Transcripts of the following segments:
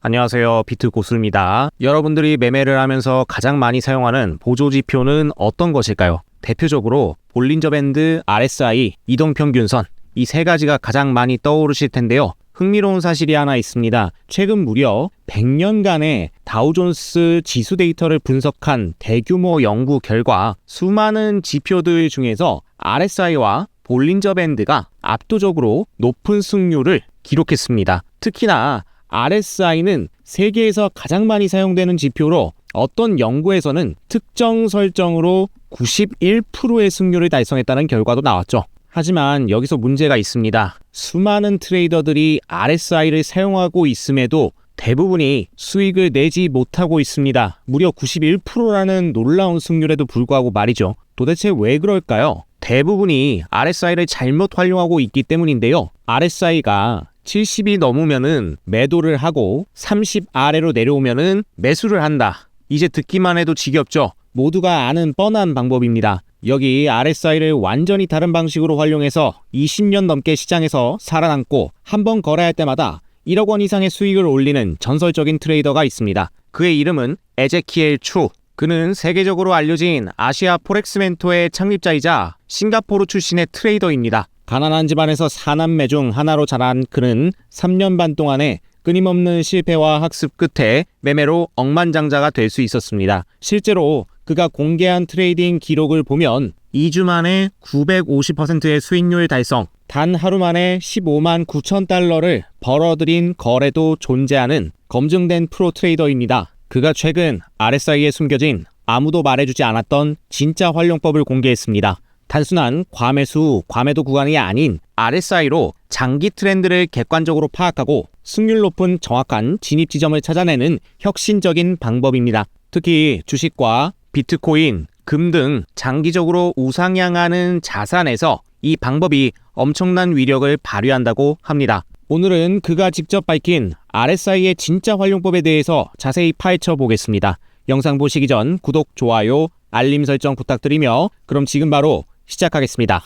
안녕하세요. 비트고수입니다. 여러분들이 매매를 하면서 가장 많이 사용하는 보조지표는 어떤 것일까요? 대표적으로 볼린저 밴드, RSI, 이동평균선 이 세 가지가 가장 많이 떠오르실 텐데요. 흥미로운 사실이 하나 있습니다. 최근 무려 100년간의 다우존스 지수 데이터를 분석한 대규모 연구 결과 수많은 지표들 중에서 RSI와 볼린저 밴드가 압도적으로 높은 승률을 기록했습니다. 특히나 RSI는 세계에서 가장 많이 사용되는 지표로 어떤 연구에서는 특정 설정으로 91%의 승률을 달성했다는 결과도 나왔죠. 하지만 여기서 문제가 있습니다. 수많은 트레이더들이 RSI를 사용하고 있음에도 대부분이 수익을 내지 못하고 있습니다. 무려 91%라는 놀라운 승률에도 불구하고 말이죠. 도대체 왜 그럴까요? 대부분이 RSI를 잘못 활용하고 있기 때문인데요. RSI가 70이 넘으면은 매도를 하고 30 아래로 내려오면은 매수를 한다. 이제 듣기만 해도 지겹죠? 모두가 아는 뻔한 방법입니다. 여기 RSI를 완전히 다른 방식으로 활용해서 20년 넘게 시장에서 살아남고 한번 거래할 때마다 1억 원 이상의 수익을 올리는 전설적인 트레이더가 있습니다. 그의 이름은 에제키엘 추. 그는 세계적으로 알려진 아시아 포렉스 멘토의 창립자이자 싱가포르 출신의 트레이더입니다. 가난한 집안에서 4남매 중 하나로 자란 그는 3년 반 동안에 끊임없는 실패와 학습 끝에 매매로 억만장자가 될 수 있었습니다. 실제로 그가 공개한 트레이딩 기록을 보면 2주 만에 950%의 수익률 달성, 단 하루 만에 15만 9천 달러를 벌어들인 거래도 존재하는 검증된 프로 트레이더입니다. 그가 최근 RSI에 숨겨진 아무도 말해주지 않았던 진짜 활용법을 공개했습니다. 단순한 과매수, 과매도 구간이 아닌 RSI로 장기 트렌드를 객관적으로 파악하고 승률 높은 정확한 진입 지점을 찾아내는 혁신적인 방법입니다. 특히 주식과 비트코인, 금 등 장기적으로 우상향하는 자산에서 이 방법이 엄청난 위력을 발휘한다고 합니다. 오늘은 그가 직접 밝힌 RSI의 진짜 활용법에 대해서 자세히 파헤쳐 보겠습니다. 영상 보시기 전 구독, 좋아요, 알림 설정 부탁드리며 그럼 지금 바로 시작하겠습니다.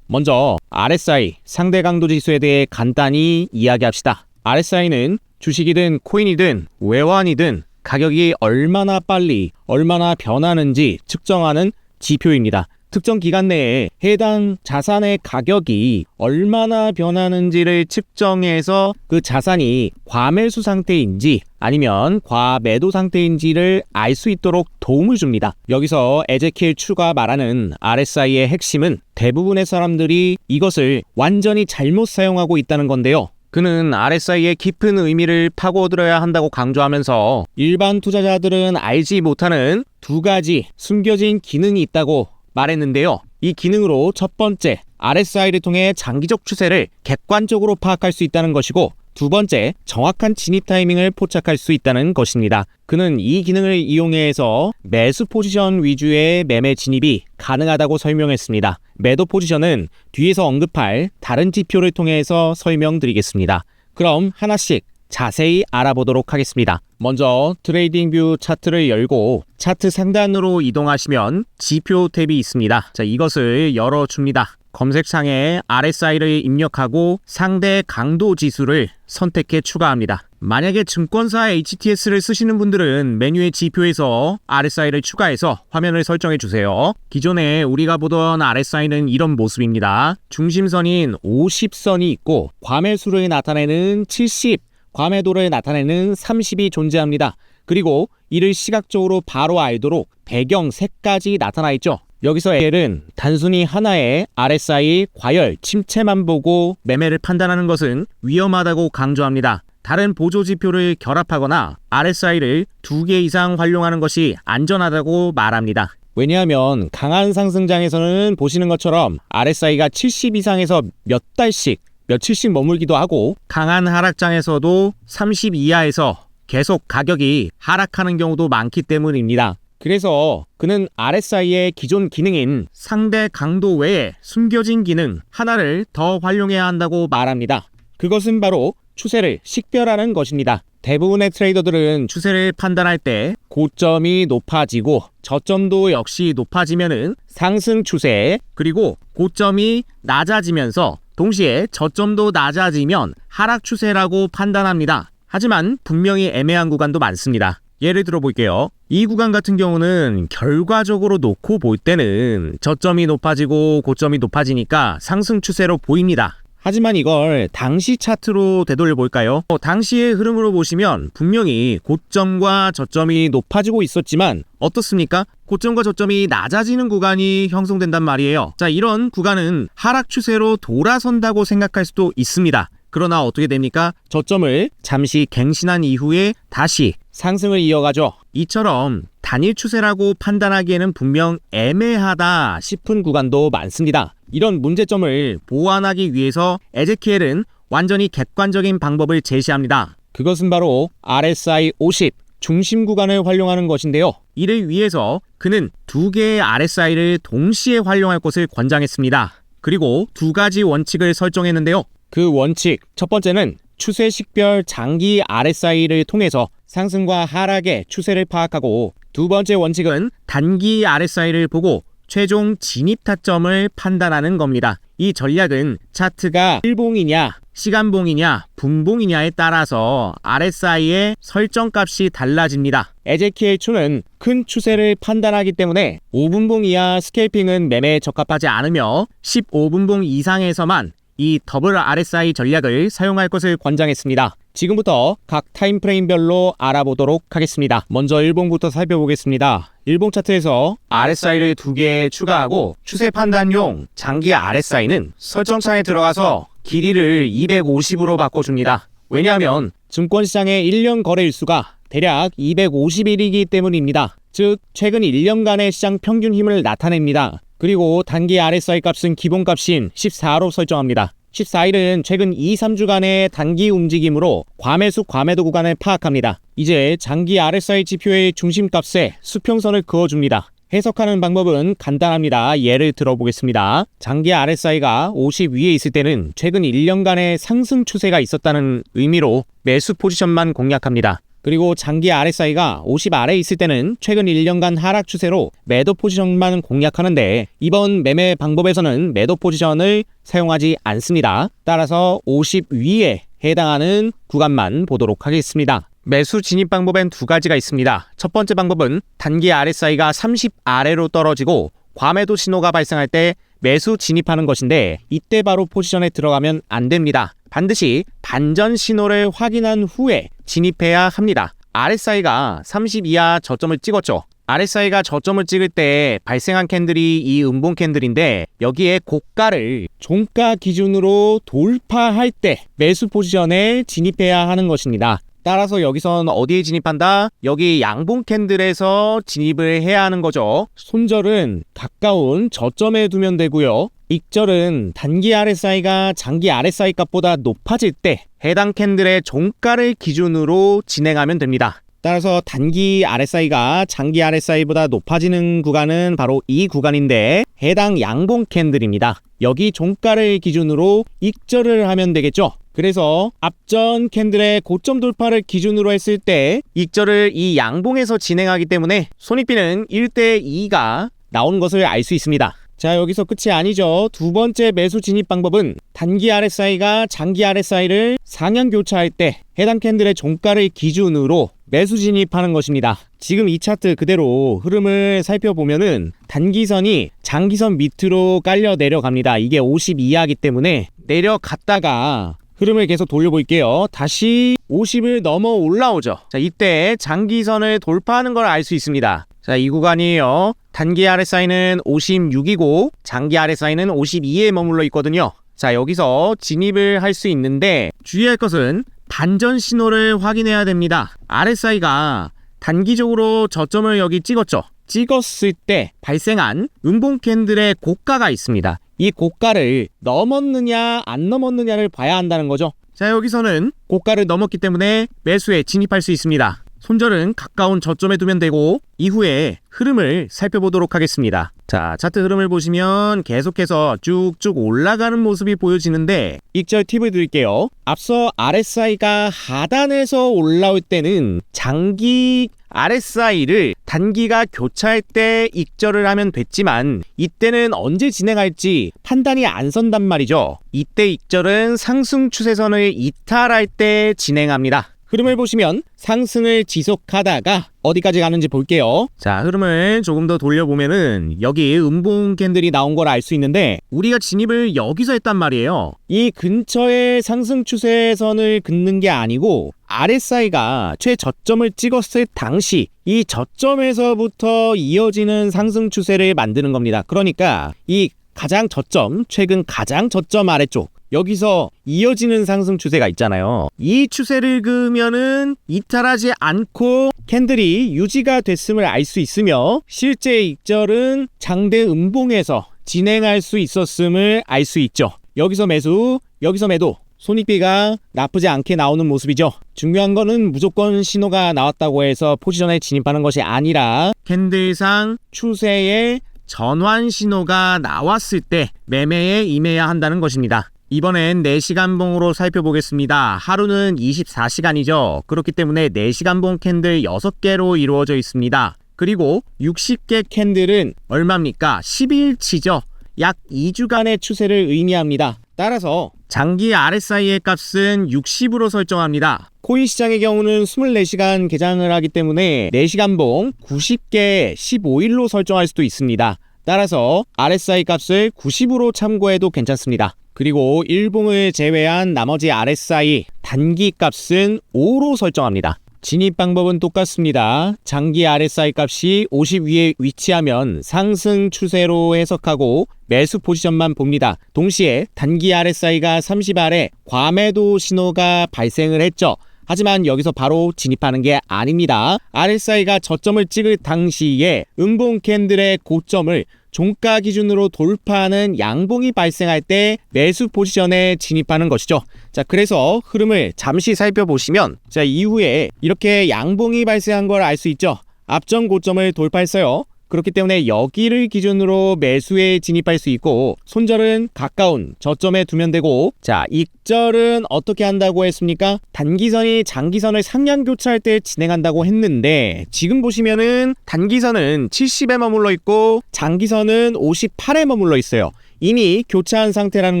먼저 RSI 상대 강도 지수에 대해 간단히 이야기합시다. RSI는 주식이든 코인이든 외환이든 가격이 얼마나 빨리 얼마나 변하는지 측정하는 지표입니다. 특정 기간 내에 해당 자산의 가격이 얼마나 변하는지를 측정해서 그 자산이 과매수 상태인지 아니면 과매도 상태인지를 알 수 있도록 도움을 줍니다. 여기서 에제키엘 추가 말하는 RSI의 핵심은 대부분의 사람들이 이것을 완전히 잘못 사용하고 있다는 건데요. 그는 RSI의 깊은 의미를 파고들어야 한다고 강조하면서 일반 투자자들은 알지 못하는 두 가지 숨겨진 기능이 있다고 말했는데요. 이 기능으로 첫 번째, RSI를 통해 장기적 추세를 객관적으로 파악할 수 있다는 것이고 두 번째, 정확한 진입 타이밍을 포착할 수 있다는 것입니다. 그는 이 기능을 이용해서 매수 포지션 위주의 매매 진입이 가능하다고 설명했습니다. 매도 포지션은 뒤에서 언급할 다른 지표를 통해서 설명드리겠습니다. 그럼 하나씩 자세히 알아보도록 하겠습니다. 먼저 트레이딩 뷰 차트를 열고 차트 상단으로 이동하시면 지표 탭이 있습니다. 자, 이것을 열어줍니다. 검색창에 RSI를 입력하고 상대 강도 지수를 선택해 추가합니다. 만약에 증권사 HTS를 쓰시는 분들은 메뉴의 지표에서 RSI를 추가해서 화면을 설정해 주세요. 기존에 우리가 보던 RSI는 이런 모습입니다. 중심선인 50선이 있고 과매수를 나타내는 70, 과매도를 나타내는 30이 존재합니다. 그리고 이를 시각적으로 바로 알도록 배경 색까지 나타나 있죠. 여기서 L은 단순히 하나의 RSI 과열, 침체만 보고 매매를 판단하는 것은 위험하다고 강조합니다. 다른 보조지표를 결합하거나 RSI를 2개 이상 활용하는 것이 안전하다고 말합니다. 왜냐하면 강한 상승장에서는 보시는 것처럼 RSI가 70 이상에서 몇 달씩 며칠씩 머물기도 하고 강한 하락장에서도 30 이하에서 계속 가격이 하락하는 경우도 많기 때문입니다. 그래서 그는 RSI의 기존 기능인 상대 강도 외에 숨겨진 기능 하나를 더 활용해야 한다고 말합니다. 그것은 바로 추세를 식별하는 것입니다. 대부분의 트레이더들은 추세를 판단할 때 고점이 높아지고 저점도 역시 높아지면은 상승 추세, 그리고 고점이 낮아지면서 동시에 저점도 낮아지면 하락 추세라고 판단합니다. 하지만 분명히 애매한 구간도 많습니다. 예를 들어 볼게요. 이 구간 같은 경우는 결과적으로 놓고 볼 때는 저점이 높아지고 고점이 높아지니까 상승 추세로 보입니다. 하지만 이걸 당시 차트로 되돌려 볼까요? 당시의 흐름으로 보시면 분명히 고점과 저점이 높아지고 있었지만 어떻습니까? 고점과 저점이 낮아지는 구간이 형성된단 말이에요. 자, 이런 구간은 하락 추세로 돌아선다고 생각할 수도 있습니다. 그러나 어떻게 됩니까? 저점을 잠시 갱신한 이후에 다시 상승을 이어가죠. 이처럼 단일 추세라고 판단하기에는 분명 애매하다 싶은 구간도 많습니다. 이런 문제점을 보완하기 위해서 에제키엘은 완전히 객관적인 방법을 제시합니다. 그것은 바로 RSI 50 중심 구간을 활용하는 것인데요. 이를 위해서 그는 두 개의 RSI를 동시에 활용할 것을 권장했습니다. 그리고 두 가지 원칙을 설정했는데요. 그 원칙 첫 번째는 추세 식별 장기 RSI를 통해서 상승과 하락의 추세를 파악하고, 두 번째 원칙은 단기 RSI를 보고 최종 진입 타점을 판단하는 겁니다. 이 전략은 차트가 일봉이냐 시간봉이냐 분봉이냐에 따라서 RSI의 설정값이 달라집니다. 에제키엘 추는 큰 추세를 판단하기 때문에 5분봉 이하 스케일핑은 매매에 적합하지 않으며 15분봉 이상에서만 이 더블 RSI 전략을 사용할 것을 권장했습니다. 지금부터 각 타임프레임별로 알아보도록 하겠습니다. 먼저 일봉부터 살펴보겠습니다. 일봉 차트에서 RSI를 2개 추가하고 추세 판단용 장기 RSI는 설정창에 들어가서 길이를 250으로 바꿔줍니다. 왜냐하면 증권시장의 1년 거래일수가 대략 250일이기 때문입니다. 즉 최근 1년간의 시장 평균 힘을 나타냅니다. 그리고 단기 RSI 값은 기본값인 14로 설정합니다. 14일은 최근 2-3주간의 단기 움직임으로 과매수 과매도 구간을 파악합니다. 이제 장기 RSI 지표의 중심값에 수평선을 그어줍니다. 해석하는 방법은 간단합니다. 예를 들어보겠습니다. 장기 RSI가 50 위에 있을 때는 최근 1년간의 상승 추세가 있었다는 의미로 매수 포지션만 공략합니다. 그리고 장기 RSI가 50 아래에 있을 때는 최근 1년간 하락 추세로 매도 포지션만 공략하는데, 이번 매매 방법에서는 매도 포지션을 사용하지 않습니다. 따라서 50 위에 해당하는 구간만 보도록 하겠습니다. 매수 진입 방법엔 두 가지가 있습니다. 첫 번째 방법은 단기 RSI가 30 아래로 떨어지고 과매도 신호가 발생할 때 매수 진입하는 것인데, 이때 바로 포지션에 들어가면 안 됩니다. 반드시 반전 신호를 확인한 후에 진입해야 합니다. RSI가 30 이하 저점을 찍었죠. RSI가 저점을 찍을 때 발생한 캔들이 이 음봉 캔들인데, 여기에 고가를 종가 기준으로 돌파할 때 매수 포지션에 진입해야 하는 것입니다. 따라서 여기선 어디에 진입한다? 여기 양봉 캔들에서 진입을 해야 하는 거죠. 손절은 가까운 저점에 두면 되고요. 익절은 단기 RSI가 장기 RSI 값보다 높아질 때 해당 캔들의 종가를 기준으로 진행하면 됩니다. 따라서 단기 RSI가 장기 RSI보다 높아지는 구간은 바로 이 구간인데, 해당 양봉 캔들입니다. 여기 종가를 기준으로 익절을 하면 되겠죠. 그래서 앞전 캔들의 고점 돌파를 기준으로 했을 때 익절을 이 양봉에서 진행하기 때문에 손익비는 1대2가 나오는 것을 알 수 있습니다. 자, 여기서 끝이 아니죠. 두 번째 매수 진입 방법은 단기 RSI가 장기 RSI를 상향 교차할 때 해당 캔들의 종가를 기준으로 매수 진입하는 것입니다. 지금 이 차트 그대로 흐름을 살펴보면은 단기선이 장기선 밑으로 깔려 내려갑니다. 이게 50 이하이기 때문에 내려갔다가 흐름을 계속 돌려볼게요. 다시 50을 넘어 올라오죠. 자, 이때 장기선을 돌파하는 걸 알 수 있습니다. 자, 이 구간이에요. 단기 RSI는 56이고 장기 RSI는 52에 머물러 있거든요. 자, 여기서 진입을 할 수 있는데 주의할 것은 반전 신호를 확인해야 됩니다. RSI가 단기적으로 저점을 여기 찍었죠. 찍었을 때 발생한 음봉 캔들의 고가가 있습니다. 이 고가를 넘었느냐 안 넘었느냐를 봐야 한다는 거죠. 자, 여기서는 고가를 넘었기 때문에 매수에 진입할 수 있습니다. 손절은 가까운 저점에 두면 되고 이후에 흐름을 살펴보도록 하겠습니다. 자, 차트 흐름을 보시면 계속해서 쭉쭉 올라가는 모습이 보여지는데 익절 팁을 드릴게요. 앞서 RSI가 하단에서 올라올 때는 장기 RSI를 단기가 교차할 때 익절을 하면 됐지만 이때는 언제 진행할지 판단이 안 선단 말이죠. 이때 익절은 상승 추세선을 이탈할 때 진행합니다. 흐름을 보시면 상승을 지속하다가 어디까지 가는지 볼게요. 자, 흐름을 조금 더 돌려보면은 여기 음봉 캔들이 나온 걸 알 수 있는데 우리가 진입을 여기서 했단 말이에요. 이 근처에 상승 추세선을 긋는 게 아니고 RSI가 최저점을 찍었을 당시 이 저점에서부터 이어지는 상승 추세를 만드는 겁니다. 그러니까 이 가장 저점, 최근 가장 저점 아래쪽 여기서 이어지는 상승 추세가 있잖아요. 이 추세를 그으면은 이탈하지 않고 캔들이 유지가 됐음을 알 수 있으며 실제 익절은 장대 음봉에서 진행할 수 있었음을 알 수 있죠. 여기서 매수, 여기서 매도, 손익비가 나쁘지 않게 나오는 모습이죠. 중요한 거는 무조건 신호가 나왔다고 해서 포지션에 진입하는 것이 아니라 캔들상 추세의 전환 신호가 나왔을 때 매매에 임해야 한다는 것입니다. 이번엔 4시간봉으로 살펴보겠습니다. 하루는 24시간이죠. 그렇기 때문에 4시간봉 캔들 6개로 이루어져 있습니다. 그리고 60개 캔들은 얼마입니까? 10일치죠. 약 2주간의 추세를 의미합니다. 따라서 장기 RSI의 값은 60으로 설정합니다. 코인 시장의 경우는 24시간 개장을 하기 때문에 4시간봉 90개 15일로 설정할 수도 있습니다. 따라서 RSI 값을 90으로 참고해도 괜찮습니다. 그리고 일봉을 제외한 나머지 RSI 단기 값은 5로 설정합니다. 진입 방법은 똑같습니다. 장기 RSI 값이 50 위에 위치하면 상승 추세로 해석하고 매수 포지션만 봅니다. 동시에 단기 RSI가 30 아래 과매도 신호가 발생을 했죠. 하지만 여기서 바로 진입하는 게 아닙니다. RSI가 저점을 찍을 당시에 음봉 캔들의 고점을 종가 기준으로 돌파하는 양봉이 발생할 때 매수 포지션에 진입하는 것이죠. 자, 그래서 흐름을 잠시 살펴보시면 자, 이후에 이렇게 양봉이 발생한 걸 알 수 있죠. 앞전 고점을 돌파했어요. 그렇기 때문에 여기를 기준으로 매수에 진입할 수 있고 손절은 가까운 저점에 두면 되고 자, 익절은 어떻게 한다고 했습니까? 단기선이 장기선을 상향 교차할 때 진행한다고 했는데 지금 보시면은 단기선은 70에 머물러 있고 장기선은 58에 머물러 있어요. 이미 교차한 상태라는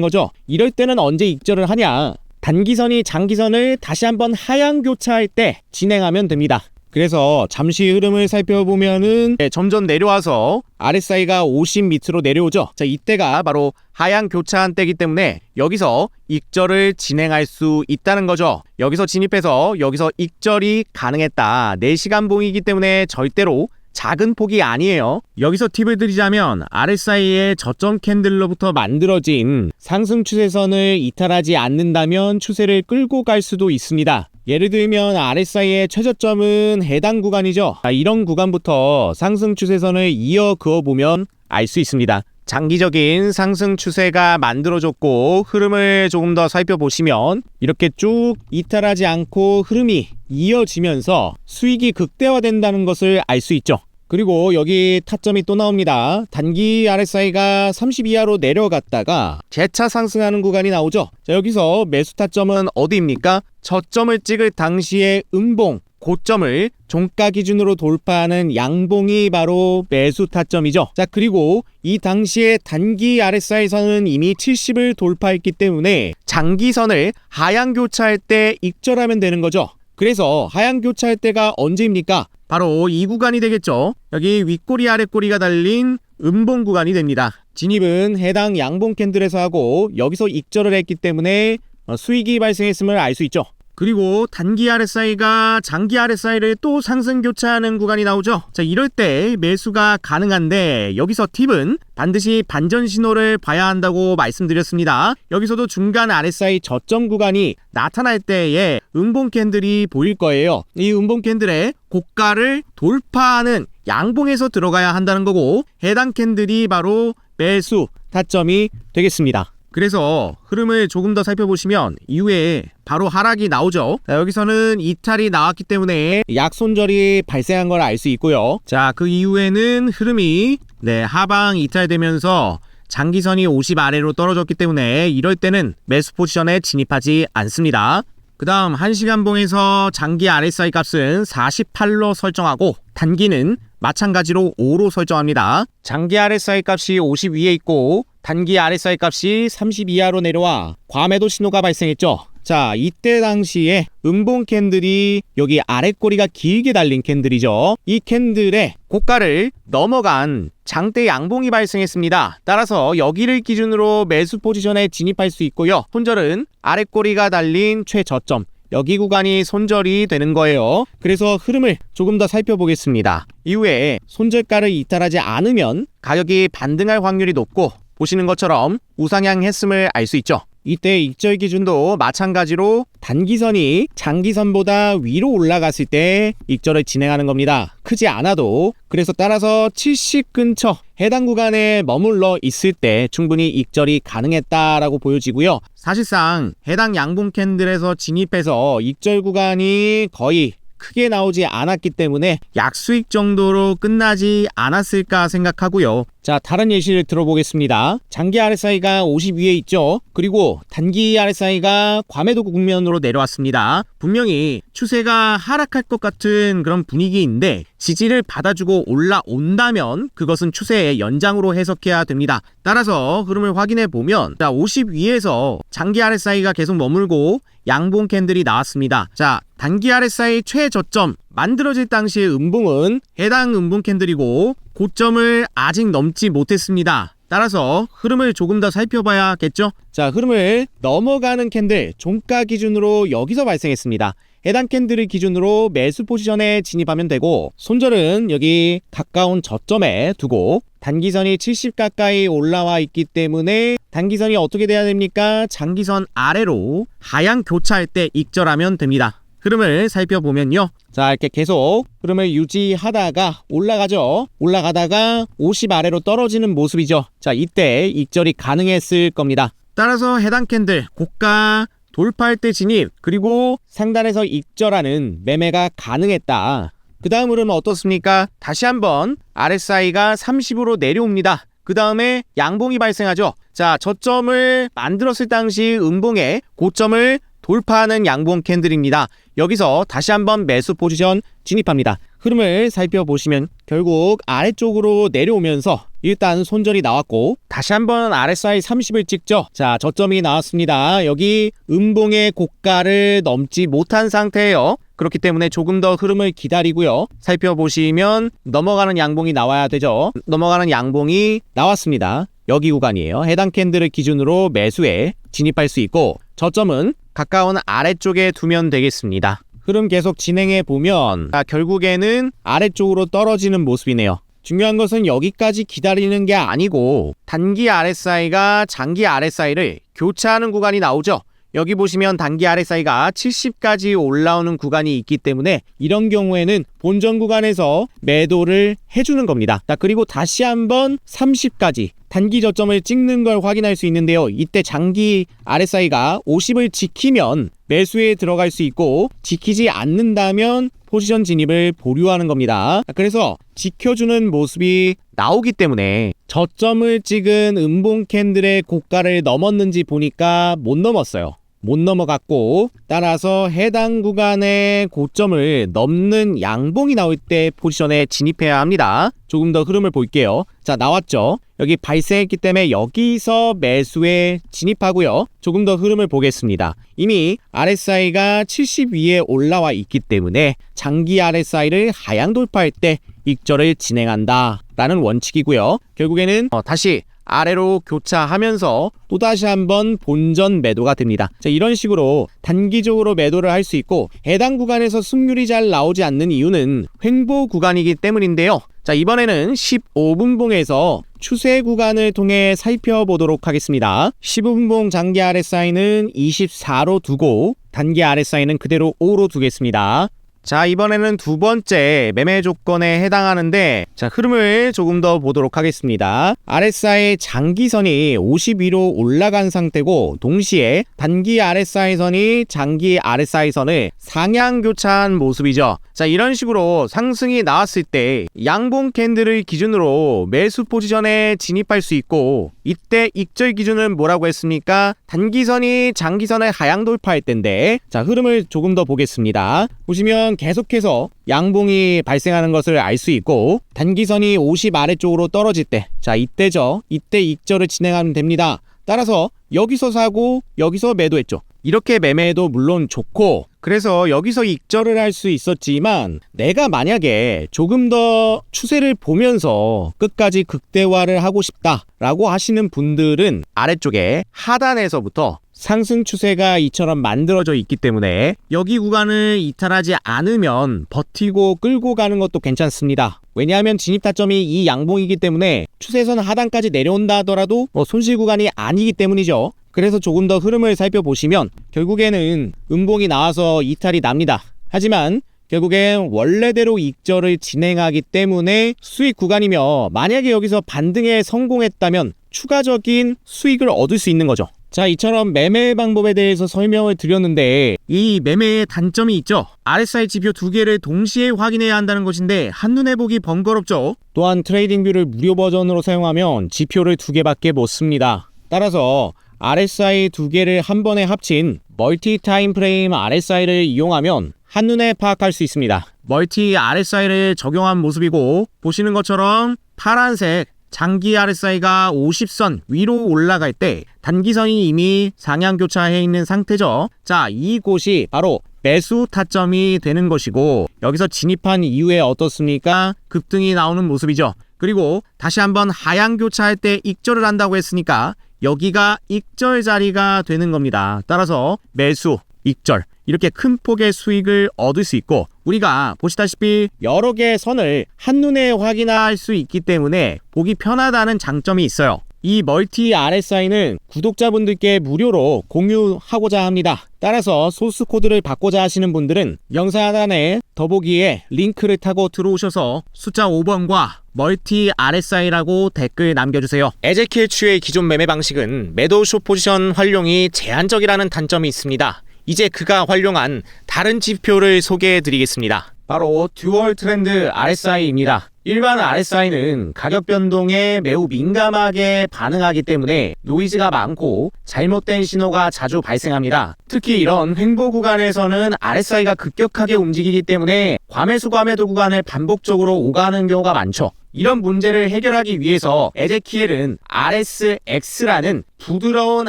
거죠. 이럴 때는 언제 익절을 하냐? 단기선이 장기선을 다시 한번 하향 교차할 때 진행하면 됩니다. 그래서 잠시 흐름을 살펴보면은 점점 내려와서 RSI가 50 밑으로 내려오죠. 자, 이때가 바로 하향 교차한 때이기 때문에 여기서 익절을 진행할 수 있다는 거죠. 여기서 진입해서 여기서 익절이 가능했다. 4시간 봉이기 때문에 절대로 작은 폭이 아니에요. 여기서 팁을 드리자면 RSI의 저점 캔들로부터 만들어진 상승 추세선을 이탈하지 않는다면 추세를 끌고 갈 수도 있습니다. 예를 들면 RSI의 최저점은 해당 구간이죠. 이런 구간부터 상승 추세선을 이어 그어보면 알 수 있습니다. 장기적인 상승 추세가 만들어졌고 흐름을 조금 더 살펴보시면 이렇게 쭉 이탈하지 않고 흐름이 이어지면서 수익이 극대화된다는 것을 알 수 있죠. 그리고 여기 타점이 또 나옵니다. 단기 RSI가 30 이하로 내려갔다가 재차 상승하는 구간이 나오죠. 자, 여기서 매수 타점은 어디입니까? 저점을 찍을 당시의 음봉, 고점을 종가 기준으로 돌파하는 양봉이 바로 매수 타점이죠. 자, 그리고 이 당시에 단기 RSI 선은 이미 70을 돌파했기 때문에 장기선을 하향 교차할 때 익절하면 되는 거죠. 그래서 하향 교차할 때가 언제입니까? 바로 이 구간이 되겠죠. 여기 윗꼬리 아랫꼬리가 달린 음봉 구간이 됩니다. 진입은 해당 양봉 캔들에서 하고 여기서 익절을 했기 때문에 수익이 발생했음을 알 수 있죠. 그리고 단기 RSI가 장기 RSI를 또 상승 교차하는 구간이 나오죠. 자, 이럴 때 매수가 가능한데 여기서 팁은 반드시 반전 신호를 봐야 한다고 말씀드렸습니다. 여기서도 중간 RSI 저점 구간이 나타날 때에 음봉 캔들이 보일 거예요. 이 음봉 캔들의 고가를 돌파하는 양봉에서 들어가야 한다는 거고 해당 캔들이 바로 매수 타점이 되겠습니다. 그래서 흐름을 조금 더 살펴보시면 이후에 바로 하락이 나오죠. 자, 여기서는 이탈이 나왔기 때문에 약손절이 발생한 걸 알 수 있고요. 자, 그 이후에는 흐름이 하방 이탈되면서 장기선이 50 아래로 떨어졌기 때문에 이럴 때는 매수 포지션에 진입하지 않습니다. 그 다음 1시간봉에서 장기 RSI 값은 48로 설정하고 단기는 마찬가지로 5로 설정합니다. 장기 RSI 값이 50 위에 있고 단기 RSI 값이 30 이하로 내려와 과매도 신호가 발생했죠. 자, 이때 당시에 음봉 캔들이 여기 아랫꼬리가 길게 달린 캔들이죠. 이 캔들의 고가를 넘어간 장대 양봉이 발생했습니다. 따라서 여기를 기준으로 매수 포지션에 진입할 수 있고요. 손절은 아랫꼬리가 달린 최저점, 여기 구간이 손절이 되는 거예요. 그래서 흐름을 조금 더 살펴보겠습니다. 이후에 손절가를 이탈하지 않으면 가격이 반등할 확률이 높고 보시는 것처럼 우상향 했음을 알 수 있죠. 이때 익절 기준도 마찬가지로 단기선이 장기선보다 위로 올라갔을 때 익절을 진행하는 겁니다. 크지 않아도. 그래서 따라서 70 근처 해당 구간에 머물러 있을 때 충분히 익절이 가능했다라고 보여지고요. 사실상 해당 양봉 캔들에서 진입해서 익절 구간이 거의 크게 나오지 않았기 때문에 약수익 정도로 끝나지 않았을까 생각하고요. 자, 다른 예시를 들어보겠습니다. 장기 RSI가 50 위에 있죠. 그리고 단기 RSI가 과매도 국면으로 내려왔습니다. 분명히 추세가 하락할 것 같은 그런 분위기인데 지지를 받아주고 올라온다면 그것은 추세의 연장으로 해석해야 됩니다. 따라서 흐름을 확인해 보면 50 위에서 장기 RSI가 계속 머물고 양봉 캔들이 나왔습니다. 자, 단기 RSI 최저점 만들어질 당시의 음봉은 해당 음봉 캔들이고 고점을 아직 넘지 못했습니다. 따라서 흐름을 조금 더 살펴봐야겠죠. 자, 흐름을 넘어가는 캔들 종가 기준으로 여기서 발생했습니다. 해당 캔들을 기준으로 매수 포지션에 진입하면 되고 손절은 여기 가까운 저점에 두고 단기선이 70 가까이 올라와 있기 때문에 단기선이 어떻게 돼야 됩니까? 장기선 아래로 하향 교차할 때 익절하면 됩니다. 흐름을 살펴보면요. 자, 이렇게 계속 흐름을 유지하다가 올라가죠. 올라가다가 50 아래로 떨어지는 모습이죠. 자, 이때 익절이 가능했을 겁니다. 따라서 해당 캔들 고가 돌파할 때 진입, 그리고 상단에서 익절하는 매매가 가능했다. 그 다음 흐름은 어떻습니까? 다시 한번 RSI가 30으로 내려옵니다. 그 다음에 양봉이 발생하죠. 자, 저점을 만들었을 당시 음봉의 고점을 돌파하는 양봉 캔들입니다. 여기서 다시 한번 매수 포지션 진입합니다. 흐름을 살펴보시면 결국 아래쪽으로 내려오면서 일단 손절이 나왔고 다시 한번 RSI 30을 찍죠. 자, 저점이 나왔습니다. 여기 음봉의 고가를 넘지 못한 상태예요. 그렇기 때문에 조금 더 흐름을 기다리고요. 살펴보시면 넘어가는 양봉이 나와야 되죠. 넘어가는 양봉이 나왔습니다. 여기 구간이에요. 해당 캔들을 기준으로 매수에 진입할 수 있고 저점은 가까운 아래쪽에 두면 되겠습니다. 흐름 계속 진행해 보면 결국에는 아래쪽으로 떨어지는 모습이네요. 중요한 것은 여기까지 기다리는 게 아니고 단기 RSI가 장기 RSI를 교차하는 구간이 나오죠. 여기 보시면 단기 RSI가 70까지 올라오는 구간이 있기 때문에 이런 경우에는 본전 구간에서 매도를 해주는 겁니다. 자, 그리고 다시 한번 30까지 단기 저점을 찍는 걸 확인할 수 있는데요. 이때 장기 RSI가 50을 지키면 매수에 들어갈 수 있고 지키지 않는다면 포지션 진입을 보류하는 겁니다. 그래서 지켜주는 모습이 나오기 때문에 저점을 찍은 음봉 캔들의 고가를 넘었는지 보니까 못 넘었어요. 못 넘어갔고 따라서 해당 구간의 고점을 넘는 양봉이 나올 때 포지션에 진입해야 합니다. 조금 더 흐름을 볼게요. 자, 나왔죠. 여기 발생했기 때문에 여기서 매수에 진입하고요. 조금 더 흐름을 보겠습니다. 이미 RSI가 70 위에 올라와 있기 때문에 장기 RSI를 하향 돌파할 때 익절을 진행한다 라는 원칙이고요. 결국에는 다시 아래로 교차하면서 또다시 한번 본전 매도가 됩니다. 자, 이런 식으로 단기적으로 매도를 할 수 있고 해당 구간에서 승률이 잘 나오지 않는 이유는 횡보 구간이기 때문인데요. 자, 이번에는 15분봉에서 추세 구간을 통해 살펴보도록 하겠습니다. 15분봉 장기 RSI는 24로 두고 단기 RSI는 그대로 5로 두겠습니다. 자, 이번에는 두 번째 매매 조건에 해당하는데, 자, 흐름을 조금 더 보도록 하겠습니다. RSI 장기선이 50 위로 올라간 상태고, 동시에 단기 RSI선이 장기 RSI선을 상향 교차한 모습이죠. 자, 이런 식으로 상승이 나왔을 때 양봉 캔들을 기준으로 매수 포지션에 진입할 수 있고, 이때 익절 기준은 뭐라고 했습니까? 단기선이 장기선을 하향 돌파할 때인데, 자, 흐름을 조금 더 보겠습니다. 보시면 계속해서 양봉이 발생하는 것을 알 수 있고, 단기선이 50 아래쪽으로 떨어질 때, 자, 이때죠. 이때 익절을 진행하면 됩니다. 따라서 여기서 사고 여기서 매도했죠. 이렇게 매매해도 물론 좋고, 그래서 여기서 익절을 할 수 있었지만, 내가 만약에 조금 더 추세를 보면서 끝까지 극대화를 하고 싶다라고 하시는 분들은 아래쪽에 하단에서부터 상승 추세가 이처럼 만들어져 있기 때문에 여기 구간을 이탈하지 않으면 버티고 끌고 가는 것도 괜찮습니다. 왜냐하면 진입 타점이 이 양봉이기 때문에 추세선 하단까지 내려온다 하더라도 손실 구간이 아니기 때문이죠. 그래서 조금 더 흐름을 살펴보시면 결국에는 음봉이 나와서 이탈이 납니다. 하지만 결국엔 원래대로 익절을 진행하기 때문에 수익 구간이며, 만약에 여기서 반등에 성공했다면 추가적인 수익을 얻을 수 있는 거죠. 자, 이처럼 매매 방법에 대해서 설명을 드렸는데, 이 매매의 단점이 있죠. RSI 지표 두 개를 동시에 확인해야 한다는 것인데 한눈에 보기 번거롭죠. 또한 트레이딩 뷰를 무료 버전으로 사용하면 지표를 두 개밖에 못 씁니다. 따라서 RSI 두 개를 한 번에 합친 멀티 타임 프레임 RSI를 이용하면 한눈에 파악할 수 있습니다. 멀티 RSI를 적용한 모습이고, 보시는 것처럼 파란색 장기 RSI가 50선 위로 올라갈 때 단기선이 이미 상향 교차해 있는 상태죠. 자, 이곳이 바로 매수 타점이 되는 것이고, 여기서 진입한 이후에 어떻습니까? 급등이 나오는 모습이죠. 그리고 다시 한번 하향 교차할 때 익절을 한다고 했으니까 여기가 익절 자리가 되는 겁니다. 따라서 매수, 익절, 이렇게 큰 폭의 수익을 얻을 수 있고, 우리가 보시다시피 여러 개의 선을 한눈에 확인할 수 있기 때문에 보기 편하다는 장점이 있어요. 이 멀티 RSI는 구독자분들께 무료로 공유하고자 합니다. 따라서 소스 코드를 받고자 하시는 분들은 영상 하단에 더보기에 링크를 타고 들어오셔서 숫자 5번과 멀티 RSI라고 댓글 남겨주세요. 에제키엘 추의 기존 매매 방식은 매도 숏 포지션 활용이 제한적이라는 단점이 있습니다. 이제 그가 활용한 다른 지표를 소개해 드리겠습니다. 바로 듀얼 트렌드 RSI입니다. 일반 RSI는 가격 변동에 매우 민감하게 반응하기 때문에 노이즈가 많고 잘못된 신호가 자주 발생합니다. 특히 이런 횡보 구간에서는 RSI가 급격하게 움직이기 때문에 과매수 과매도 구간을 반복적으로 오가는 경우가 많죠. 이런 문제를 해결하기 위해서 에제키엘은 RSX라는 부드러운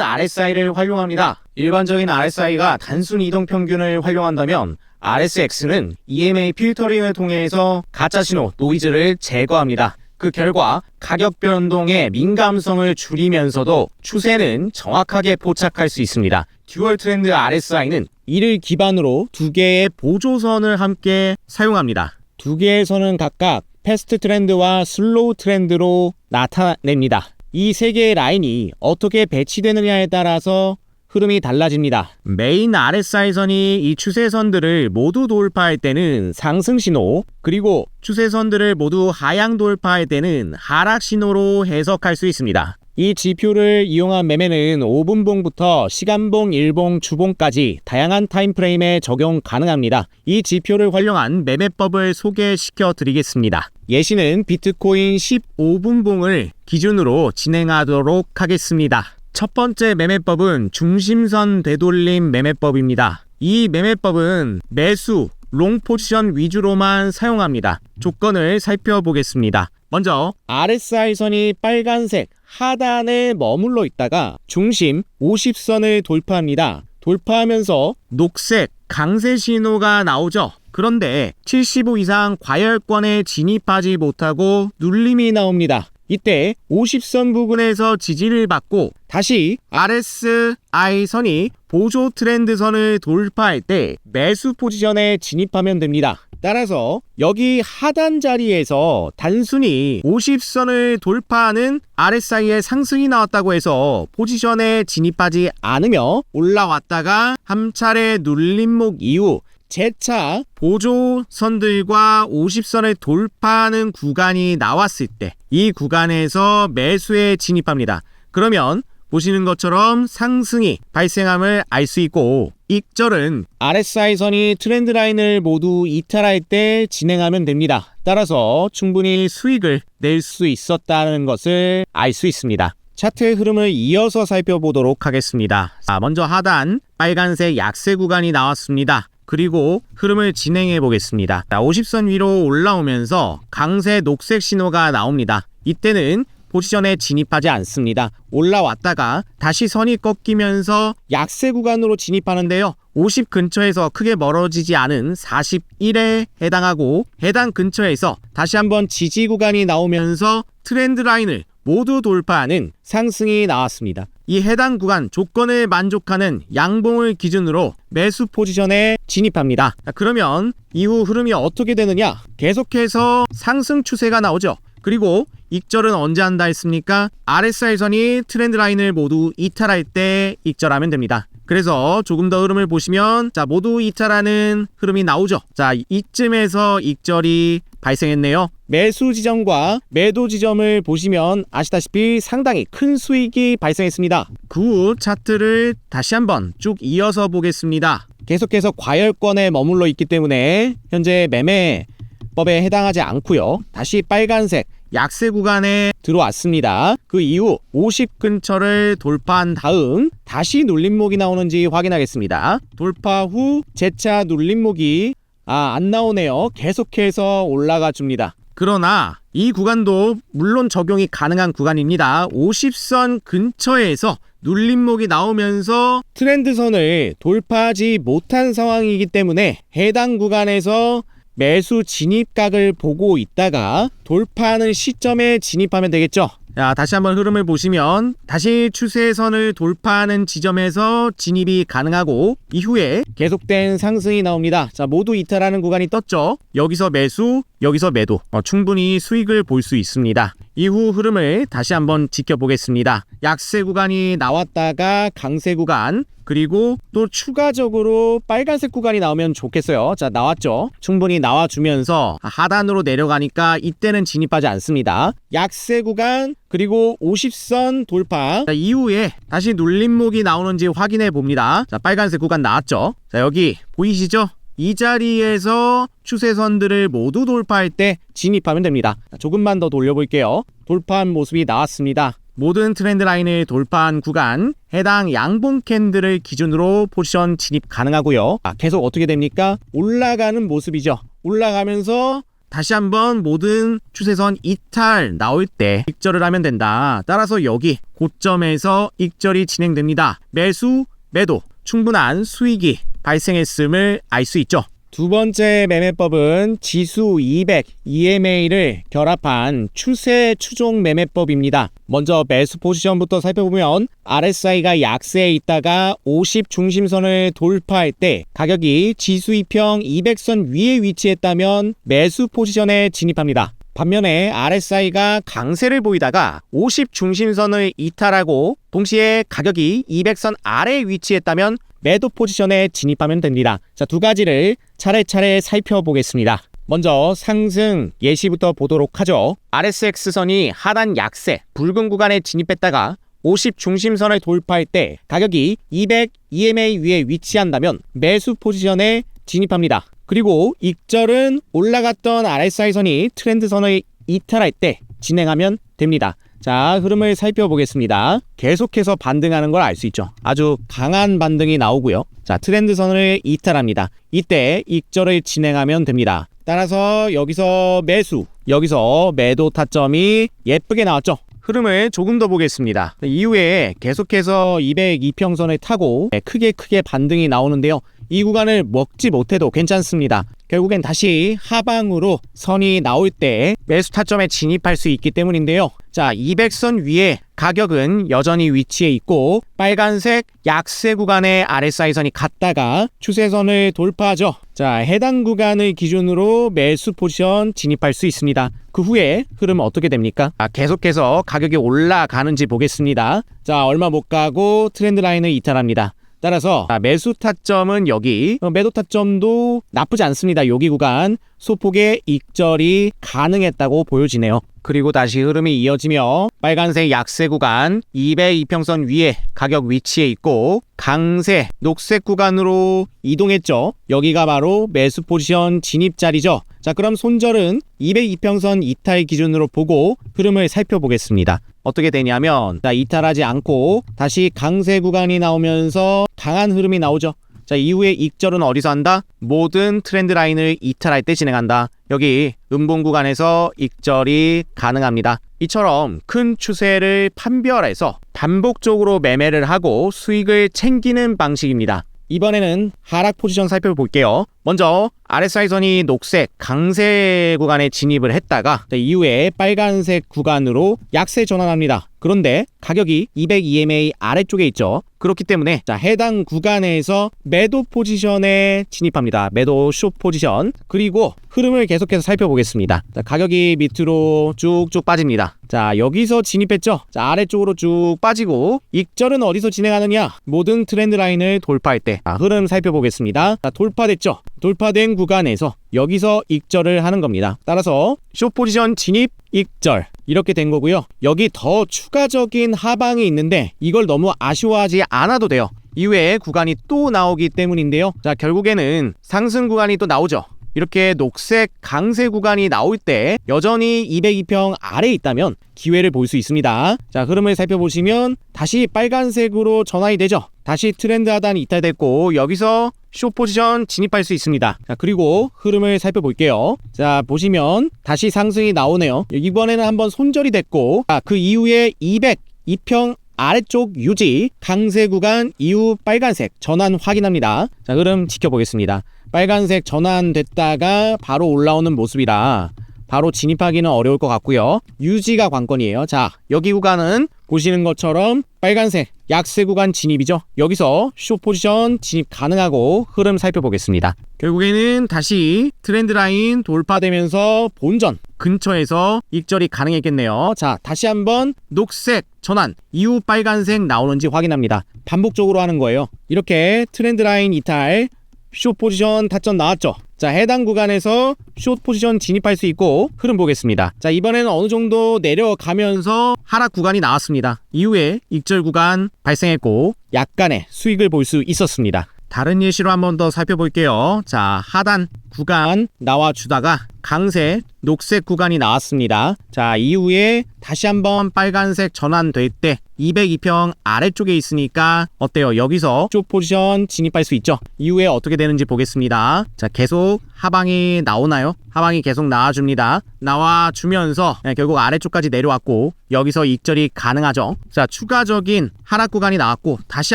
RSI를 활용합니다. 일반적인 RSI가 단순 이동 평균을 활용한다면 RSX는 EMA 필터링을 통해서 가짜 신호, 노이즈를 제거합니다. 그 결과 가격 변동의 민감성을 줄이면서도 추세는 정확하게 포착할 수 있습니다. 듀얼 트렌드 RSI는 이를 기반으로 두 개의 보조선을 함께 사용합니다. 두 개의 선은 각각 패스트 트렌드와 슬로우 트렌드로 나타냅니다. 이 세 개의 라인이 어떻게 배치되느냐에 따라서 흐름이 달라집니다. 메인 RSI선이 이 추세선들을 모두 돌파할 때는 상승 신호, 그리고 추세선들을 모두 하향 돌파할 때는 하락 신호로 해석할 수 있습니다. 이 지표를 이용한 매매는 5분봉부터 시간봉, 일봉, 주봉까지 다양한 타임프레임에 적용 가능합니다. 이 지표를 활용한 매매법을 소개시켜 드리겠습니다. 예시는 비트코인 15분봉을 기준으로 진행하도록 하겠습니다. 첫 번째 매매법은 중심선 되돌림 매매법입니다. 이 매매법은 매수, 롱 포지션 위주로만 사용합니다. 조건을 살펴보겠습니다. 먼저 RSI선이 빨간색 하단에 머물러 있다가 중심 50선을 돌파합니다. 돌파하면서 녹색 강세 신호가 나오죠. 그런데 75 이상 과열권에 진입하지 못하고 눌림이 나옵니다. 이때 50선 부근에서 지지를 받고 다시 RSI선이 보조 트렌드선을 돌파할 때 매수 포지션에 진입하면 됩니다. 따라서 여기 하단 자리에서 단순히 50선을 돌파하는 RSI의 상승이 나왔다고 해서 포지션에 진입하지 않으며 올라왔다가 한 차례 눌림목 이후 재차 보조선들과 50선을 돌파하는 구간이 나왔을 때 이 구간에서 매수에 진입합니다. 그러면 보시는 것처럼 상승이 발생함을 알 수 있고, 익절은 RSI선이 트렌드 라인을 모두 이탈할 때 진행하면 됩니다. 따라서 충분히 수익을 낼 수 있었다는 것을 알 수 있습니다. 차트의 흐름을 이어서 살펴보도록 하겠습니다. 자, 먼저 하단 빨간색 약세 구간이 나왔습니다. 그리고 흐름을 진행해 보겠습니다. 50선 위로 올라오면서 강세 녹색 신호가 나옵니다. 이때는 포지션에 진입하지 않습니다. 올라왔다가 다시 선이 꺾이면서 약세 구간으로 진입하는데요. 50 근처에서 크게 멀어지지 않은 41에 해당하고, 해당 근처에서 다시 한번 지지 구간이 나오면서 트렌드 라인을 모두 돌파하는 상승이 나왔습니다. 이 해당 구간 조건을 만족하는 양봉을 기준으로 매수 포지션에 진입합니다. 그러면 이후 흐름이 어떻게 되느냐? 계속해서 상승 추세가 나오죠. 그리고 익절은 언제 한다 했습니까? RSI선이 트렌드 라인을 모두 이탈할 때 익절하면 됩니다. 그래서 조금 더 흐름을 보시면, 자, 모두 이탈하는 흐름이 나오죠. 자, 이쯤에서 익절이 발생했네요. 매수 지점과 매도 지점을 보시면 아시다시피 상당히 큰 수익이 발생했습니다. 그 후 차트를 다시 한번 쭉 이어서 보겠습니다. 계속해서 과열권에 머물러 있기 때문에 현재 매매법에 해당하지 않고요. 다시 빨간색 약세 구간에 들어왔습니다. 그 이후 50 근처를 돌파한 다음 다시 눌림목이 나오는지 확인하겠습니다. 돌파 후 재차 눌림목이 안 나오네요. 계속해서 올라가 줍니다. 그러나 이 구간도 물론 적용이 가능한 구간입니다. 50선 근처에서 눌림목이 나오면서 트렌드선을 돌파하지 못한 상황이기 때문에 해당 구간에서 매수 진입각을 보고 있다가 돌파하는 시점에 진입하면 되겠죠. 자, 다시 한번 흐름을 보시면 다시 추세선을 돌파하는 지점에서 진입이 가능하고, 이후에 계속된 상승이 나옵니다. 자, 모두 이탈하는 구간이 떴죠. 여기서 매수, 여기서 매도, 충분히 수익을 볼 수 있습니다. 이후 흐름을 다시 한번 지켜보겠습니다. 약세 구간이 나왔다가 강세 구간, 그리고 또 추가적으로 빨간색 구간이 나오면 좋겠어요. 자, 나왔죠. 충분히 나와주면서 하단으로 내려가니까 이때는 진입하지 않습니다. 약세 구간, 그리고 50선 돌파. 자, 이후에 다시 눌림목이 나오는지 확인해 봅니다. 자, 빨간색 구간 나왔죠. 자, 여기 보이시죠? 이 자리에서 추세선들을 모두 돌파할 때 진입하면 됩니다. 자, 조금만 더 돌려볼게요. 돌파한 모습이 나왔습니다. 모든 트렌드 라인을 돌파한 구간, 해당 양봉 캔들을 기준으로 포지션 진입 가능하고요. 계속 어떻게 됩니까? 올라가는 모습이죠. 올라가면서 다시 한번 모든 추세선 이탈 나올 때 익절을 하면 된다. 따라서 여기 고점에서 익절이 진행됩니다. 매수, 매도, 충분한 수익이 발생했음을 알 수 있죠. 두 번째 매매법은 지수 200 EMA를 결합한 추세 추종 매매법입니다. 먼저 매수 포지션부터 살펴보면 RSI가 약세에 있다가 50 중심선을 돌파할 때 가격이 지수 2평 200선 위에 위치했다면 매수 포지션에 진입합니다. 반면에 RSI가 강세를 보이다가 50 중심선을 이탈하고 동시에 가격이 200선 아래에 위치했다면 매도 포지션에 진입하면 됩니다. 자, 두 가지를 차례차례 살펴보겠습니다. 먼저 상승 예시부터 보도록 하죠. RSX선이 하단 약세 붉은 구간에 진입했다가 50 중심선을 돌파할 때 가격이 200 EMA 위에 위치한다면 매수 포지션에 진입합니다. 그리고 익절은 올라갔던 RSI선이 트렌드선을 이탈할 때 진행하면 됩니다. 자, 흐름을 살펴보겠습니다. 계속해서 반등하는 걸 알 수 있죠. 아주 강한 반등이 나오고요. 자, 트렌드선을 이탈합니다. 이때 익절을 진행하면 됩니다. 따라서 여기서 매수, 여기서 매도 타점이 예쁘게 나왔죠. 흐름을 조금 더 보겠습니다. 이후에 계속해서 202평선을 타고 크게 반등이 나오는데요. 이 구간을 먹지 못해도 괜찮습니다. 결국엔 다시 하방으로 선이 나올 때 매수 타점에 진입할 수 있기 때문인데요. 자, 200선 위에 가격은 여전히 위치해 있고 빨간색 약세 구간에 RSI선이 갔다가 추세선을 돌파하죠. 자, 해당 구간을 기준으로 매수 포지션 진입할 수 있습니다. 그 후에 흐름 어떻게 됩니까? 계속해서 가격이 올라가는지 보겠습니다. 자, 얼마 못 가고 트렌드 라인을 이탈합니다. 따라서 매수 타점은 여기, 매도 타점도 나쁘지 않습니다. 여기 구간 소폭의 익절이 가능했다고 보여지네요. 그리고 다시 흐름이 이어지며 빨간색 약세 구간 200이평선 위에 가격 위치에 있고 강세 녹색 구간으로 이동했죠. 여기가 바로 매수 포지션 진입 자리죠. 자, 그럼 손절은 202평선 이탈 기준으로 보고 흐름을 살펴보겠습니다. 어떻게 되냐면 이탈하지 않고 다시 강세 구간이 나오면서 강한 흐름이 나오죠. 자, 이후에 익절은 어디서 한다? 모든 트렌드 라인을 이탈할 때 진행한다. 여기 음봉 구간에서 익절이 가능합니다. 이처럼 큰 추세를 판별해서 반복적으로 매매를 하고 수익을 챙기는 방식입니다. 이번에는 하락 포지션 살펴볼게요. 먼저 RSI선이 녹색 강세 구간에 진입을 했다가 이후에 빨간색 구간으로 약세 전환합니다. 그런데 가격이 200 EMA 아래쪽에 있죠. 그렇기 때문에 해당 구간에서 매도 포지션에 진입합니다. 매도 숏 포지션. 그리고 흐름을 계속해서 살펴보겠습니다. 가격이 밑으로 쭉쭉 빠집니다. 자, 여기서 진입했죠. 자, 아래쪽으로 쭉 빠지고 익절은 어디서 진행하느냐? 모든 트렌드 라인을 돌파할 때 흐름 살펴보겠습니다. 자, 돌파됐죠. 돌파된 구간에서 여기서 익절을 하는 겁니다. 따라서 숏 포지션 진입 익절 이렇게 된 거고요. 여기 더 추가적인 하방이 있는데 이걸 너무 아쉬워하지 않아도 돼요. 이외에 구간이 또 나오기 때문인데요. 자, 결국에는 상승 구간이 또 나오죠. 이렇게 녹색 강세 구간이 나올 때 여전히 202평 아래에 있다면 기회를 볼 수 있습니다. 자, 흐름을 살펴보시면 다시 빨간색으로 전환이 되죠. 다시 트렌드 하단이 이탈됐고 여기서 숏 포지션 진입할 수 있습니다. 자, 그리고 흐름을 살펴볼게요. 자, 보시면 다시 상승이 나오네요. 이번에는 한번 손절이 됐고 그 이후에 202평 아래쪽 유지 강세 구간 이후 빨간색 전환 확인합니다. 자, 흐름 지켜보겠습니다. 빨간색 전환됐다가 바로 올라오는 모습이라 바로 진입하기는 어려울 것 같고요. 유지가 관건이에요. 자, 여기 구간은 보시는 것처럼 빨간색 약세 구간 진입이죠. 여기서 숏 포지션 진입 가능하고 흐름 살펴보겠습니다. 결국에는 다시 트렌드 라인 돌파되면서 본전 근처에서 익절이 가능했겠네요. 자, 다시 한번 녹색 전환 이후 빨간색 나오는지 확인합니다. 반복적으로 하는 거예요. 이렇게 트렌드 라인 이탈 숏 포지션 타점 나왔죠. 자, 해당 구간에서 숏 포지션 진입할 수 있고 흐름 보겠습니다. 자, 이번에는 어느 정도 내려가면서 하락 구간이 나왔습니다. 이후에 익절 구간 발생했고 약간의 수익을 볼 수 있었습니다. 다른 예시로 한번 더 살펴볼게요. 자, 하단 구간 나와주다가 강세 녹색 구간이 나왔습니다. 자, 이후에 다시 한번 빨간색 전환될 때 202평 아래쪽에 있으니까 어때요? 여기서 숏 포지션 진입할 수 있죠. 이후에 어떻게 되는지 보겠습니다. 자, 계속 하방이 나오나요? 하방이 계속 나와줍니다. 나와주면서 결국 아래쪽까지 내려왔고 여기서 익절이 가능하죠. 자, 추가적인 하락 구간이 나왔고 다시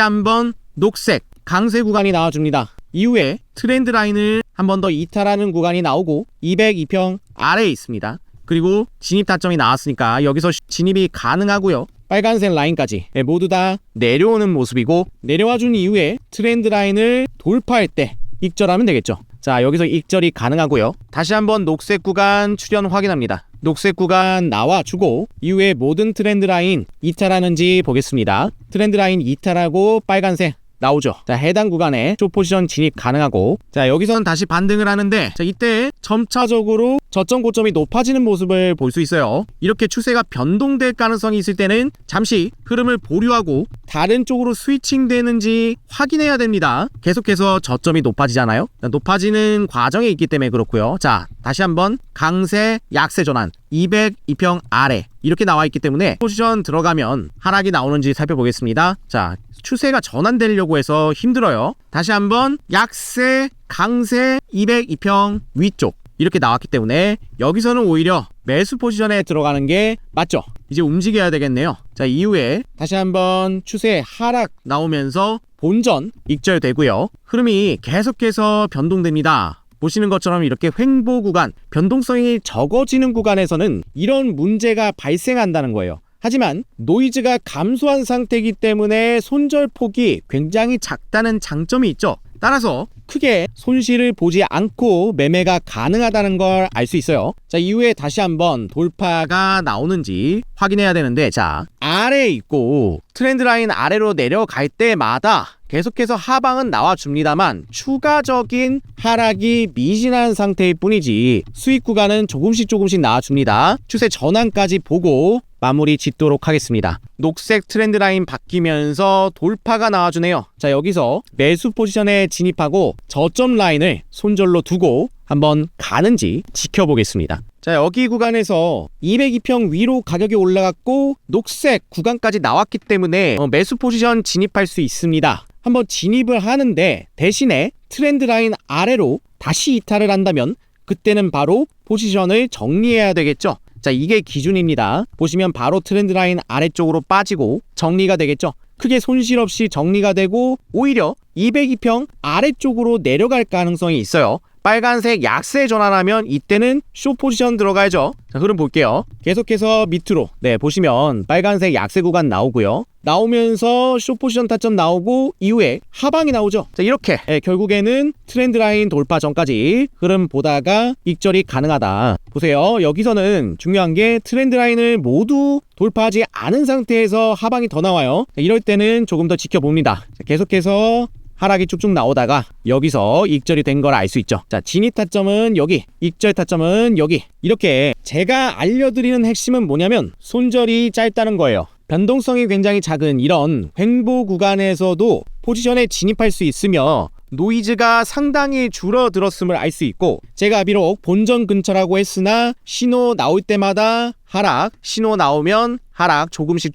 한번 녹색 강세 구간이 나와줍니다. 이후에 트렌드 라인을 한 번 더 이탈하는 구간이 나오고 202평 아래에 있습니다. 그리고 진입 타점이 나왔으니까 여기서 진입이 가능하고요. 빨간색 라인까지 모두 다 내려오는 모습이고 내려와준 이후에 트렌드 라인을 돌파할 때 익절하면 되겠죠. 자, 여기서 익절이 가능하고요. 다시 한번 녹색 구간 출현 확인합니다. 녹색 구간 나와주고 이후에 모든 트렌드 라인 이탈하는지 보겠습니다. 트렌드 라인 이탈하고 빨간색 나오죠. 자, 해당 구간에 숏 포지션 진입 가능하고 자, 여기서는 다시 반등을 하는데 자, 이때 점차적으로 저점 고점이 높아지는 모습을 볼 수 있어요. 이렇게 추세가 변동될 가능성이 있을 때는 잠시 흐름을 보류하고 다른 쪽으로 스위칭 되는지 확인해야 됩니다. 계속해서 저점이 높아지잖아요. 자, 높아지는 과정에 있기 때문에 그렇고요. 자, 다시 한번 강세 약세 전환 202평 아래 이렇게 나와 있기 때문에 포지션 들어가면 하락이 나오는지 살펴보겠습니다. 자, 추세가 전환되려고 해서 힘들어요. 다시 한번 약세 강세 202평 위쪽 이렇게 나왔기 때문에 여기서는 오히려 매수 포지션에 들어가는 게 맞죠. 이제 움직여야 되겠네요. 자, 이후에 다시 한번 추세 하락 나오면서 본전 익절되고요. 흐름이 계속해서 변동됩니다. 보시는 것처럼 이렇게 횡보 구간, 변동성이 적어지는 구간에서는 이런 문제가 발생한다는 거예요. 하지만 노이즈가 감소한 상태이기 때문에 손절폭이 굉장히 작다는 장점이 있죠. 따라서 크게 손실을 보지 않고 매매가 가능하다는 걸 알 수 있어요. 자, 이후에 다시 한번 돌파가 나오는지 확인해야 되는데 자, 아래에 있고 트렌드 라인 아래로 내려갈 때마다 계속해서 하방은 나와줍니다만 추가적인 하락이 미진한 상태일 뿐이지 수익 구간은 조금씩 나와줍니다. 추세 전환까지 보고 마무리 짓도록 하겠습니다. 녹색 트렌드 라인 바뀌면서 돌파가 나와주네요. 자, 여기서 매수 포지션에 진입하고 저점 라인을 손절로 두고 한번 가는지 지켜보겠습니다. 자, 여기 구간에서 202평 위로 가격이 올라갔고 녹색 구간까지 나왔기 때문에 매수 포지션 진입할 수 있습니다. 한번 진입을 하는데 대신에 트렌드 라인 아래로 다시 이탈을 한다면 그때는 바로 포지션을 정리해야 되겠죠. 자, 이게 기준입니다. 보시면 바로 트렌드 라인 아래쪽으로 빠지고 정리가 되겠죠. 크게 손실 없이 정리가 되고 오히려 202평 아래쪽으로 내려갈 가능성이 있어요. 빨간색 약세 전환하면 이때는 숏 포지션 들어가야죠. 자, 흐름 볼게요. 계속해서 밑으로 보시면 빨간색 약세 구간 나오고요. 나오면서 숏 포지션 타점 나오고 이후에 하방이 나오죠. 자, 이렇게 결국에는 트렌드 라인 돌파 전까지 흐름 보다가 익절이 가능하다. 보세요. 여기서는 중요한 게 트렌드 라인을 모두 돌파하지 않은 상태에서 하방이 더 나와요. 자, 이럴 때는 조금 더 지켜봅니다. 자, 계속해서 하락이 쭉쭉 나오다가 여기서 익절이 된 걸 알 수 있죠. 자, 진입 타점은 여기, 익절 타점은 여기. 이렇게 제가 알려드리는 핵심은 뭐냐면 손절이 짧다는 거예요. 변동성이 굉장히 작은 이런 횡보 구간에서도 포지션에 진입할 수 있으며 노이즈가 상당히 줄어들었음을 알 수 있고, 제가 비록 본전 근처라고 했으나 신호 나올 때마다 하락, 신호 나오면 하락, 조금씩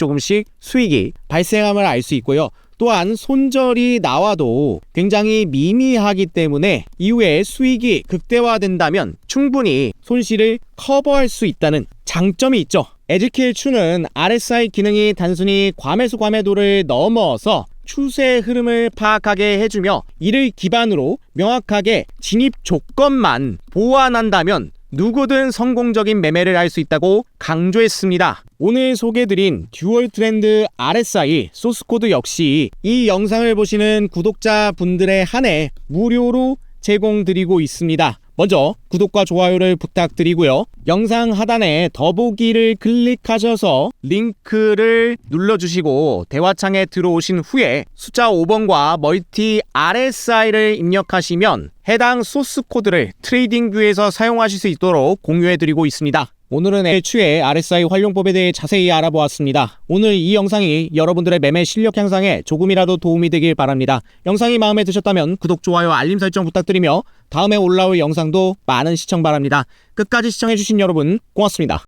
수익이 발생함을 알 수 있고요. 또한 손절이 나와도 굉장히 미미하기 때문에 이후에 수익이 극대화된다면 충분히 손실을 커버할 수 있다는 장점이 있죠. 에즈키엘2는 RSI 기능이 단순히 과매수 과매도를 넘어서 추세 흐름을 파악하게 해주며 이를 기반으로 명확하게 진입 조건만 보완한다면 누구든 성공적인 매매를 할 수 있다고 강조했습니다. 오늘 소개해드린 듀얼 트렌드 RSI 소스코드 역시 이 영상을 보시는 구독자분들에 한해 무료로 제공드리고 있습니다. 먼저 구독과 좋아요를 부탁드리고요. 영상 하단에 더보기를 클릭하셔서 링크를 눌러주시고 대화창에 들어오신 후에 숫자 5번과 멀티 RSI를 입력하시면 해당 소스 코드를 트레이딩뷰에서 사용하실 수 있도록 공유해드리고 있습니다. 오늘은 애초에 RSI 활용법에 대해 자세히 알아보았습니다. 오늘 이 영상이 여러분들의 매매 실력 향상에 조금이라도 도움이 되길 바랍니다. 영상이 마음에 드셨다면 구독, 좋아요, 알림 설정 부탁드리며 다음에 올라올 영상도 많은 시청 바랍니다. 끝까지 시청해주신 여러분 고맙습니다.